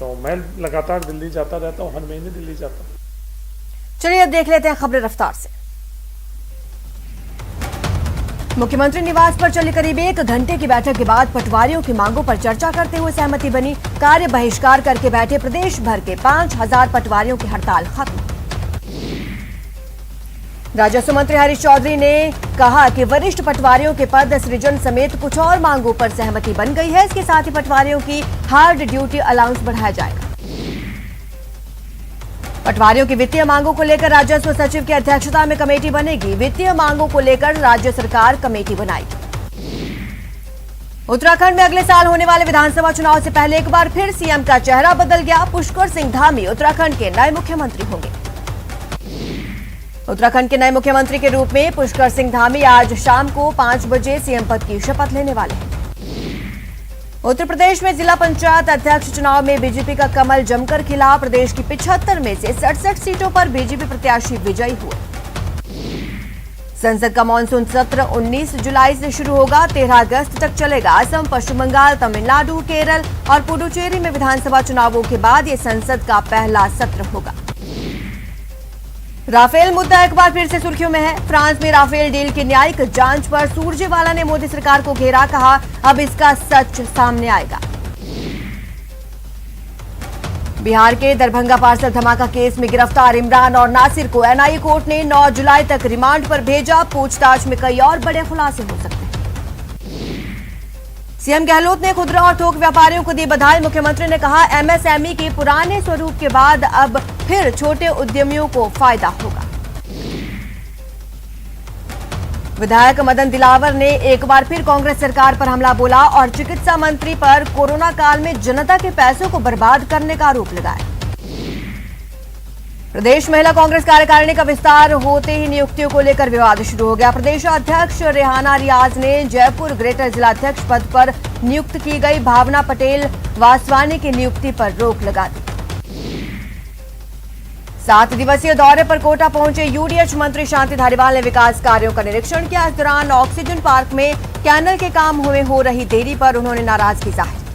तो मैं लगातार दिल्ली जाता रहता हूँ, हर महीने दिल्ली जाता हूँ। चलिए अब देख लेते हैं खबरें रफ्तार से। मुख्यमंत्री निवास पर चली करीब 1 घंटे की बैठक के बाद पटवारियों की मांगों पर चर्चा करते हुए सहमति बनी। कार्य बहिष्कार करके बैठे प्रदेश भर के 5000 पटवारियों की हड़ताल खत्म। राजस्व मंत्री हरीश चौधरी ने कहा कि वरिष्ठ पटवारियों के पद सृजन समेत कुछ और मांगों पर सहमति बन गई है। इसके साथ ही पटवारियों की हार्ड ड्यूटी अलाउंस बढ़ाया जाएगा। पटवारियों की वित्तीय मांगों को लेकर राजस्व सचिव की अध्यक्षता में कमेटी बनेगी। वित्तीय मांगों को लेकर राज्य सरकार कमेटी बनाएगी। उत्तराखंड में अगले साल होने वाले विधानसभा चुनाव से पहले एक बार फिर सीएम का चेहरा बदल गया। पुष्कर सिंह धामी उत्तराखंड के नए मुख्यमंत्री होंगे। उत्तराखंड के नए मुख्यमंत्री के रूप में पुष्कर सिंह धामी आज शाम को 5 बजे सीएम पद की शपथ लेने वाले हैं। उत्तर प्रदेश में जिला पंचायत अध्यक्ष चुनाव में बीजेपी का कमल जमकर खिला। प्रदेश की 75 में से 67 सीटों पर बीजेपी प्रत्याशी विजयी हुए। संसद का मानसून सत्र 19 जुलाई से शुरू होगा, 13 अगस्त तक चलेगा। असम, पश्चिम बंगाल, तमिलनाडु, केरल और पुडुचेरी में विधानसभा चुनावों के बाद ये संसद का पहला सत्र होगा। राफेल मुद्दा एक बार फिर से सुर्खियों में है। फ्रांस में राफेल डील की न्यायिक जांच पर सुरजेवाला ने मोदी सरकार को घेरा। कहा अब इसका सच सामने आएगा। बिहार के दरभंगा पार्सल धमाका केस में गिरफ्तार इमरान और नासिर को एनआईए कोर्ट ने 9 जुलाई तक रिमांड पर भेजा। पूछताछ में कई और बड़े खुलासे हो सकते हैं। सीएम गहलोत ने खुदरा और थोक व्यापारियों को दी बधाई। मुख्यमंत्री ने कहा एमएसएमई के पुराने स्वरूप के बाद अब फिर छोटे उद्यमियों को फायदा होगा। विधायक मदन दिलावर ने एक बार फिर कांग्रेस सरकार पर हमला बोला और चिकित्सा मंत्री पर कोरोना काल में जनता के पैसों को बर्बाद करने का आरोप लगाया। प्रदेश महिला कांग्रेस कार्यकारिणी का विस्तार होते ही नियुक्तियों को लेकर विवाद शुरू हो गया। प्रदेश अध्यक्ष रेहाना रियाज ने जयपुर ग्रेटर जिलाध्यक्ष पद पर नियुक्त की गई भावना पटेल वासवानी की नियुक्ति पर रोक लगा दी। 7 दिवसीय दौरे पर कोटा पहुंचे यूडीएच मंत्री शांति धारीवाल ने विकास कार्यों का निरीक्षण किया। इस दौरान ऑक्सीजन पार्क में कैनल के काम में हो रही देरी पर उन्होंने नाराजगी जाहिर।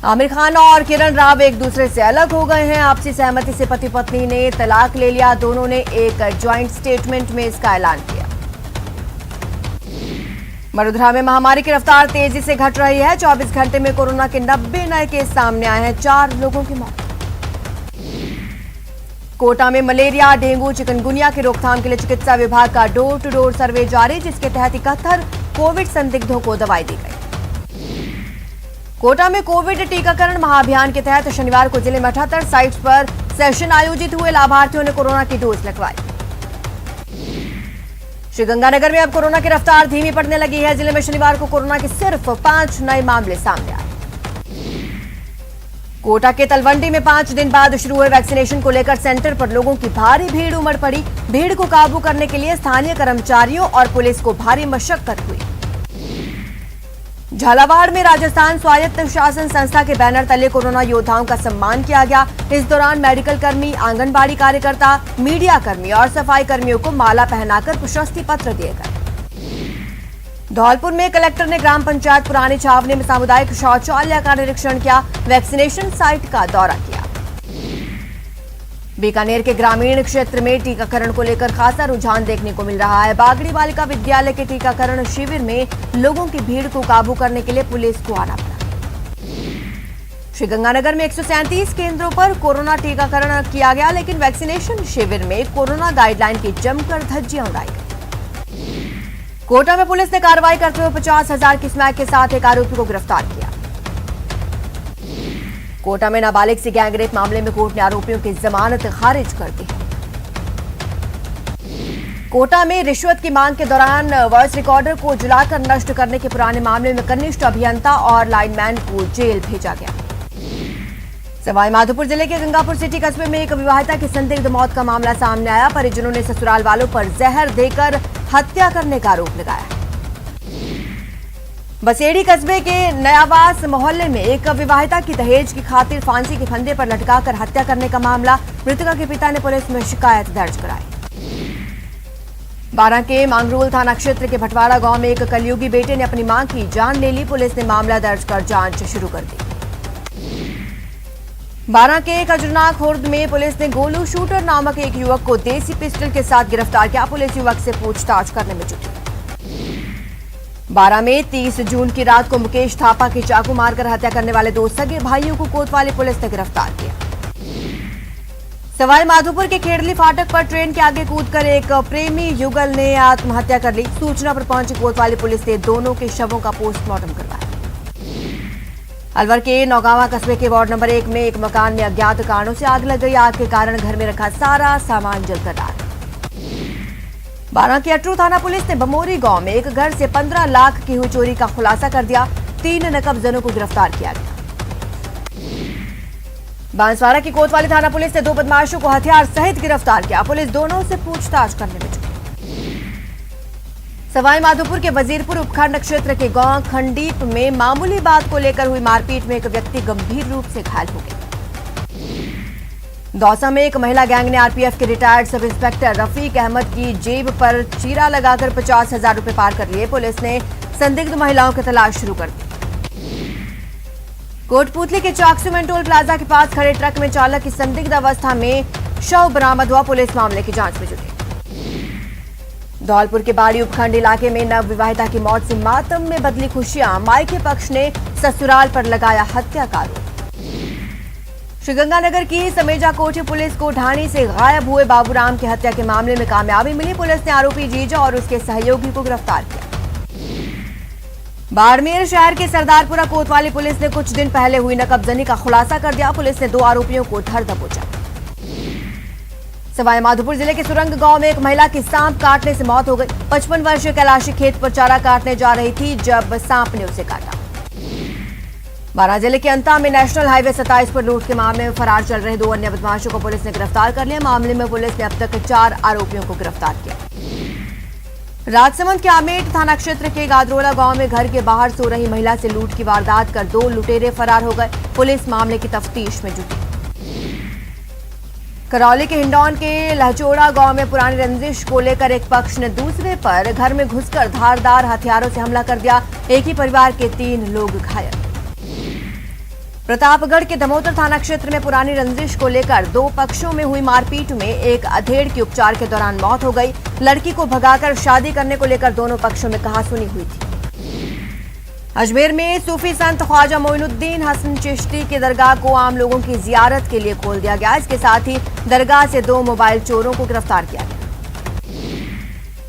आमिर खान और किरण राव एक दूसरे से अलग हो गए हैं। आपसी सहमति से पति पत्नी ने तलाक ले लिया। दोनों ने एक ज्वाइंट स्टेटमेंट में इसका ऐलान किया। वडोदरा में महामारी की रफ्तार तेजी से घट रही है। 24 घंटे में कोरोना के 90 नए केस सामने आए हैं। 4 लोगों की मौत। कोटा में मलेरिया, डेंगू, चिकनगुनिया की रोकथाम के लिए चिकित्सा विभाग का डोर टू डोर सर्वे जारी, जिसके तहत 71 कोविड संदिग्धों को दवाई दी गई। कोटा में कोविड टीकाकरण महाअभियान के तहत शनिवार को जिले में 78 साइट्स पर सेशन आयोजित हुए। लाभार्थियों ने कोरोना की डोज लगवाई। श्रीगंगानगर में अब कोरोना की रफ्तार धीमी पड़ने लगी है। जिले में शनिवार को कोरोना के सिर्फ 5 नए मामले सामने आए। कोटा के तलवंडी में 5 दिन बाद शुरू हुए वैक्सीनेशन को लेकर सेंटर पर लोगों की भारी भीड़ उमड़ पड़ी। भीड़ को काबू करने के लिए स्थानीय कर्मचारियों और पुलिस को भारी मशक्कत हुई। झालावाड़ में राजस्थान स्वायत्त शासन संस्था के बैनर तले कोरोना योद्धाओं का सम्मान किया गया। इस दौरान मेडिकल कर्मी, आंगनबाड़ी कार्यकर्ता, मीडिया कर्मी और सफाई कर्मियों को माला पहनाकर प्रशस्ति पत्र दिए गए। धौलपुर में कलेक्टर ने ग्राम पंचायत पुरानी छावनी में सामुदायिक शौचालय का निरीक्षण किया। वैक्सीनेशन साइट का दौरा किया। बीकानेर के ग्रामीण क्षेत्र में टीकाकरण को लेकर खासा रुझान देखने को मिल रहा है। बागड़ी बालिका विद्यालय के टीकाकरण शिविर में लोगों की भीड़ को काबू करने के लिए पुलिस को आना पड़ा। श्रीगंगानगर में 137 केंद्रों पर कोरोना टीकाकरण किया गया, लेकिन वैक्सीनेशन शिविर में कोरोना गाइडलाइन की जमकर धज्जियां उड़ाई गई। कोटा में पुलिस ने कार्रवाई करते हुए 50,000 की स्मैक के साथ एक आरोपी को गिरफ्तार किया। कोटा में नाबालिग से गैंगरेप मामले में कोर्ट ने आरोपियों की जमानत खारिज कर दी। कोटा में रिश्वत की मांग के दौरान वॉइस रिकॉर्डर को जलाकर नष्ट करने के पुराने मामले में कनिष्ठ अभियंता और लाइनमैन को जेल भेजा गया। सवाईमाधोपुर जिले के गंगापुर सिटी कस्बे में एक विवाहिता की संदिग्ध मौत का मामला सामने आया। परिजनों ने ससुराल वालों पर जहर देकर हत्या करने का आरोप लगाया। बसेड़ी कस्बे के नयावास मोहल्ले में एक विवाहिता की दहेज की खातिर फांसी के फंदे पर लटकाकर हत्या करने का मामला। मृतका के पिता ने पुलिस में शिकायत दर्ज कराई। बारां के मांगरोल थाना क्षेत्र के भटवाड़ा गांव में एक कलयुगी बेटे ने अपनी मां की जान ले ली। पुलिस ने मामला दर्ज कर जांच शुरू कर दी। बारां के खजरनाक खुर्द में पुलिस ने गोलू शूटर नामक एक युवक को देसी पिस्टल के साथ गिरफ्तार किया। पुलिस युवक से पूछताछ करने में जुटी। बारां में 30 जून की रात को मुकेश थापा की चाकू मारकर हत्या करने वाले 2 सगे भाइयों को कोतवाली पुलिस ने गिरफ्तार किया। सवाई माधोपुर के खेड़ली फाटक पर ट्रेन के आगे कूदकर एक प्रेमी युगल ने आत्महत्या कर ली। सूचना पर पहुंची कोतवाली पुलिस ने दोनों के शवों का पोस्टमार्टम करवाया। अलवर के नौगावा कस्बे के वार्ड नंबर 1 में एक मकान में अज्ञात कारणों से आग लग गई। आग के कारण घर में रखा सारा सामान जलकर राख। बारां के अटरू थाना पुलिस ने बमोरी गांव में एक घर से 15 लाख की हुई चोरी का खुलासा कर दिया। 3 नकबजनों को गिरफ्तार किया गया। बांसवाड़ा की कोतवाली थाना पुलिस ने 2 बदमाशों को हथियार सहित गिरफ्तार किया। पुलिस दोनों से पूछताछ करने में जुटी। सवाई माधोपुर के वजीरपुर उपखंड क्षेत्र के गांव खंडीप में मामूली बात को लेकर हुई मारपीट में एक व्यक्ति गंभीर रूप से घायल हो गया। दौसा में एक महिला गैंग ने आरपीएफ के retired sub inspector Rafiq Ahmad की जेब पर चीरा लगाकर 50,000 रुपए पार कर लिए। पुलिस ने संदिग्ध महिलाओं की तलाश शुरू कर दी। कोटपुतली के चाकसू में टोल प्लाजा के पास खड़े ट्रक में चालक की संदिग्ध अवस्था में शव बरामद हुआ। पुलिस मामले की जांच में जुटी। धौलपुर के बाड़ी उपखंड इलाके में नव विवाहिता की मौत से मातम में बदली खुशियां। मायके पक्ष ने ससुराल पर लगाया हत्या का आरोप। श्रीगंगानगर की समेजा कोठी पुलिस को ढाणी से गायब हुए बाबूराम की हत्या के मामले में कामयाबी मिली। पुलिस ने आरोपी जीजा और उसके सहयोगी को गिरफ्तार किया। बाड़मेर शहर के सरदारपुरा कोतवाली पुलिस ने कुछ दिन पहले हुई नकबजनी का खुलासा कर दिया। पुलिस ने 2 आरोपियों को धर दबोचा। सवाई माधोपुर जिले के सुरंग गांव में एक महिला की सांप काटने से मौत हो गई। 55 वर्षीय कैलाशी खेत पर चारा काटने जा रही थी जब सांप ने उसे काटा। बारां जिले के अंता में नेशनल हाईवे 27 पर लूट के मामले में फरार चल रहे 2 अन्य बदमाशों को पुलिस ने गिरफ्तार कर लिया। मामले में पुलिस ने अब तक 4 आरोपियों को गिरफ्तार किया। राजसमंद के आमेट थाना क्षेत्र के गादरोला गांव में घर के बाहर सो रही महिला से लूट की वारदात कर 2 लुटेरे फरार हो गए। पुलिस मामले की तफ्तीश में जुटी। करौली के हिंडौन के लहचोड़ा गांव में पुरानी रंजिश को लेकर एक पक्ष ने दूसरे पर घर में घुसकर धारदार हथियारों से हमला कर दिया। एक ही परिवार के 3 लोग घायल। प्रतापगढ़ के दमोतर थाना क्षेत्र में पुरानी रंजिश को लेकर 2 पक्षों में हुई मारपीट में एक अधेड़ की उपचार के दौरान मौत हो गई। लड़की को भगाकर शादी करने को लेकर दोनों पक्षों में कहासुनी हुई थी। अजमेर में सूफी संत ख्वाजा मोइनुद्दीन हसन चिश्ती की दरगाह को आम लोगों की जियारत के लिए खोल दिया गया। इसके साथ ही दरगाह से 2 मोबाइल चोरों को गिरफ्तार किया गया।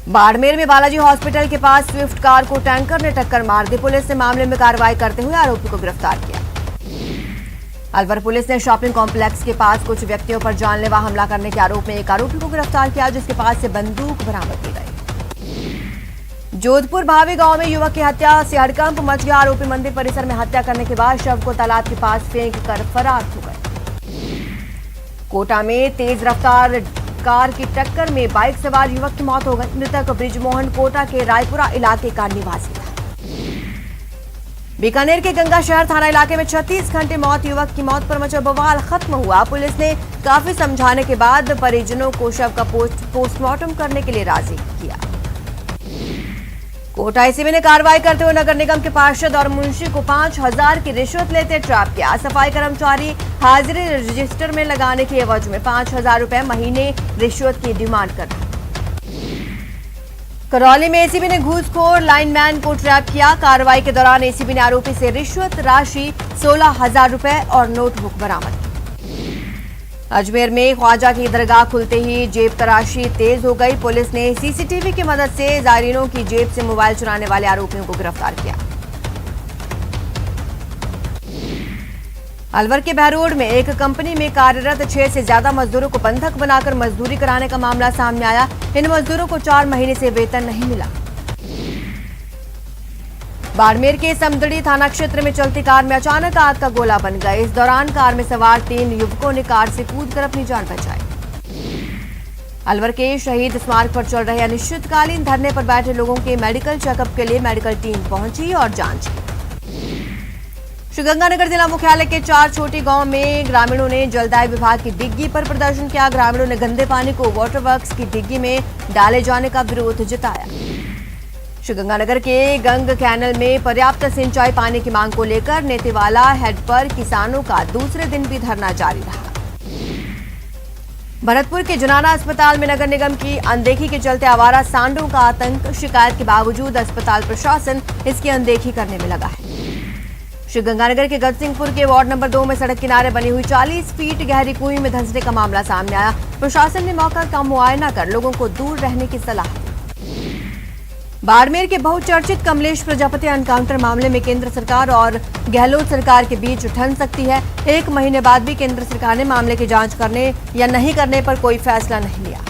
बाड़मेर में बालाजी हॉस्पिटल के पास स्विफ्ट कार को टैंकर ने टक्कर मार दी। पुलिस ने मामले में कार्रवाई करते हुए आरोपी को गिरफ्तार किया। अलवर पुलिस ने शॉपिंग कॉम्प्लेक्स के पास कुछ व्यक्तियों पर जानलेवा हमला करने के आरोप में एक आरोपी को गिरफ्तार किया, जिसके पास से बंदूक बरामद की गई। जोधपुर भावे गांव में युवक की हत्या से हड़कंप मच गया। आरोपी मंदिर परिसर में हत्या करने के बाद शव को तालाब के पास फेंक कर फरार हो गए। कोटा में तेज रफ्तार कार की टक्कर में बाइक सवार युवक की मौत हो गई। मृतक ब्रिजमोहन कोटा के रायपुरा इलाके का निवासी था। बीकानेर के गंगा शहर थाना इलाके में 36 घंटे मौत। युवक की मौत पर मचा बवाल खत्म हुआ। पुलिस ने काफी समझाने के बाद परिजनों को शव का पोस्टमार्टम करने के लिए राजी किया। कोटा एसीबी ने कार्रवाई करते हुए नगर निगम के पार्षद और मुंशी को 5,000 की रिश्वत लेते ट्रैप किया। सफाई कर्मचारी हाजिरी रजिस्टर में लगाने की एवज में 5,000 रुपए महीने रिश्वत की डिमांड कर रहे। करौली में एसीबी ने घूसखोर लाइनमैन को ट्रैप किया। कार्रवाई के दौरान एसीबी ने आरोपी से रिश्वत राशि 16,000 रुपए और नोटबुक बरामद की। अजमेर में ख्वाजा की दरगाह खुलते ही जेब तराशी तेज हो गई। पुलिस ने सीसीटीवी की मदद से जायरीनों की जेब से मोबाइल चुराने वाले आरोपियों को गिरफ्तार किया। अलवर के बहरोड में एक कंपनी में कार्यरत 6 से ज्यादा मजदूरों को बंधक बनाकर मजदूरी कराने का मामला सामने आया। इन मजदूरों को 4 महीने से वेतन नहीं मिला। बाड़मेर के समदड़ी थाना क्षेत्र में चलती कार में अचानक आग का गोला बन गया। इस दौरान कार में सवार 3 युवकों ने कार से कूदकर अपनी जान बचाई। अलवर के शहीद स्मारक पर चल रहे अनिश्चितकालीन धरने पर बैठे लोगों के मेडिकल चेकअप के लिए मेडिकल टीम पहुंची और जांच की। श्रीगंगानगर जिला मुख्यालय के 4 छोटी गांव में ग्रामीणों ने जलदाय विभाग की डिग्गी पर प्रदर्शन किया। ग्रामीणों ने गंदे पानी को वाटर वर्क्स की डिग्गी में डाले जाने का विरोध जताया। श्रीगंगानगर के गंग कैनल में पर्याप्त सिंचाई पाने की मांग को लेकर नेतेवाला हेड पर किसानों का दूसरे दिन भी धरना जारी रहा। भरतपुर के जनाना अस्पताल में नगर निगम की अनदेखी के चलते आवारा सांडों का आतंक। शिकायत के बावजूद अस्पताल प्रशासन इसकी अनदेखी करने में लगा है। श्रीगंगानगर के गजसिंहपुर के वार्ड नंबर 2 में सड़क किनारे बनी हुई 40 फीट गहरी कुएं में धंसने का मामला सामने आया। प्रशासन ने मौका का मुआयना कर लोगों को दूर रहने की सलाह दी। बाड़मेर के बहुचर्चित कमलेश प्रजापति एनकाउंटर मामले में केंद्र सरकार और गहलोत सरकार के बीच ठन सकती है। 1 महीने बाद भी केंद्र सरकार ने मामले की जांच करने या नहीं करने पर कोई फैसला नहीं लिया।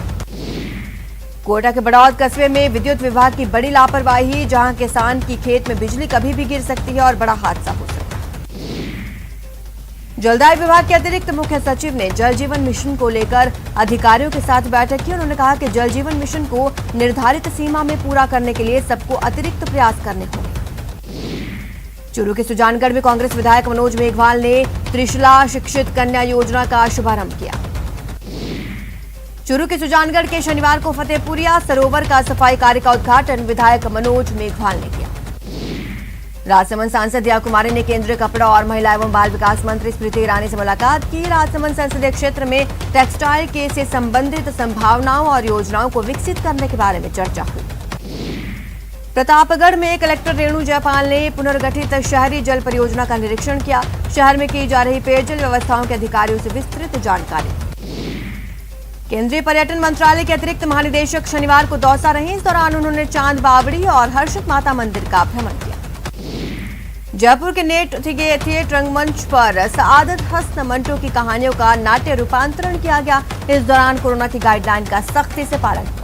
कोटा के बड़ौद कस्बे में विद्युत विभाग की बड़ी लापरवाही, जहां किसान की खेत में बिजली कभी भी गिर सकती है और बड़ा हादसा हो सकता है। जलदाय विभाग के अतिरिक्त मुख्य सचिव ने जल जीवन मिशन को लेकर अधिकारियों के साथ बैठक की। उन्होंने कहा कि जल जीवन मिशन को निर्धारित सीमा में पूरा करने के लिए सबको अतिरिक्त प्रयास करने होंगे। चूरू के सुजानगढ़ में कांग्रेस विधायक मनोज मेघवाल ने त्रिशला शिक्षित कन्या योजना का शुभारंभ किया। चूरू के सुजानगढ़ के शनिवार को फतेहपुरिया सरोवर का सफाई कार्य का उद्घाटन विधायक मनोज मेघवाल ने किया। राजसमंद सांसद दिया कुमारी ने केंद्रीय कपड़ा और महिला एवं बाल विकास मंत्री स्मृति ईरानी से मुलाकात की। राजसमंद संसदीय क्षेत्र में टेक्सटाइल के से संबंधित संभावनाओं और योजनाओं को विकसित करने के बारे में चर्चा हुई। प्रतापगढ़ में कलेक्टर रेणु जयपाल ने पुनर्गठित शहरी जल परियोजना का निरीक्षण किया। शहर में की जा रही पेयजल व्यवस्थाओं के अधिकारियों से विस्तृत जानकारी। केंद्रीय पर्यटन मंत्रालय के अतिरिक्त महानिदेशक शनिवार को दौसा रहे। इस दौरान उन्होंने चांद बावड़ी और हर्षित माता मंदिर का भ्रमण किया। जयपुर के नेट थिएटर रंगमंच पर सआदत हसन मंटो की कहानियों का नाट्य रूपांतरण किया गया। इस दौरान कोरोना की गाइडलाइन का सख्ती से पालन हुआ।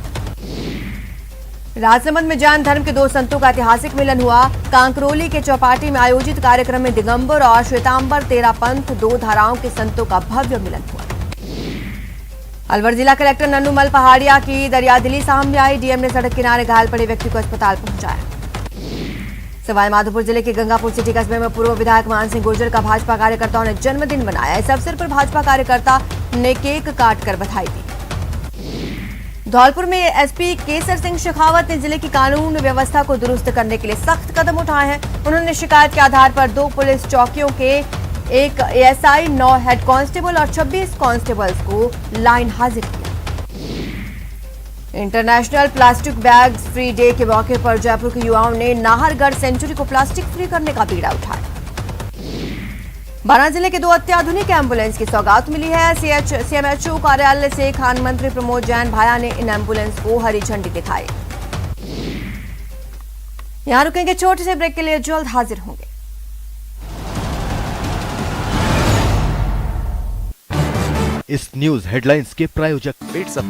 राजसमंद में जैन धर्म के 2 संतों का ऐतिहासिक मिलन हुआ। कांकरोली के चौपाटी में आयोजित कार्यक्रम में दिगंबर और श्वेतांबर तेरा पंथ 2 धाराओं के संतों का भव्य मिलन हुआ। अलवर जिला कलेक्टर नन्नूमल पहाड़िया की दरियादिली सामने आई। डीएम ने सड़क किनारे घायल पड़े व्यक्ति को अस्पताल पहुंचाया। सवाईमाधोपुर जिले के गंगापुर सिटी कस्बे में पूर्व विधायक मान सिंह गुर्जर का भाजपा कार्यकर्ताओं ने जन्मदिन मनाया। इस अवसर पर भाजपा कार्यकर्ता ने केक काटकर बधाई दी। धौलपुर में एसपी केसर सिंह शेखावत ने जिले की कानून व्यवस्था को दुरुस्त करने के लिए सख्त कदम उठाए हैं। उन्होंने शिकायत के आधार पर 2 पुलिस चौकियों के 1 एएसआई, 9 हेड कांस्टेबल और 26 कांस्टेबल्स को लाइन हाजिर किया। International plastic bags free day के मौके पर जयपुर के युवाओं ने नाहरगढ़ सेंचुरी को प्लास्टिक फ्री करने का बीड़ा उठाया। बारां जिले के 2 अत्याधुनिक एम्बुलेंस की सौगात मिली है। सीएमएचओ कार्यालय से खान मंत्री प्रमोद जैन भाया ने इन एम्बुलेंस को हरी झंडी दिखाई। यहां रुकेंगे छोटे से ब्रेक के लिए, जल्द हाजिर होंगे। इस न्यूज हेडलाइंस के प्रायोजक पेट सफा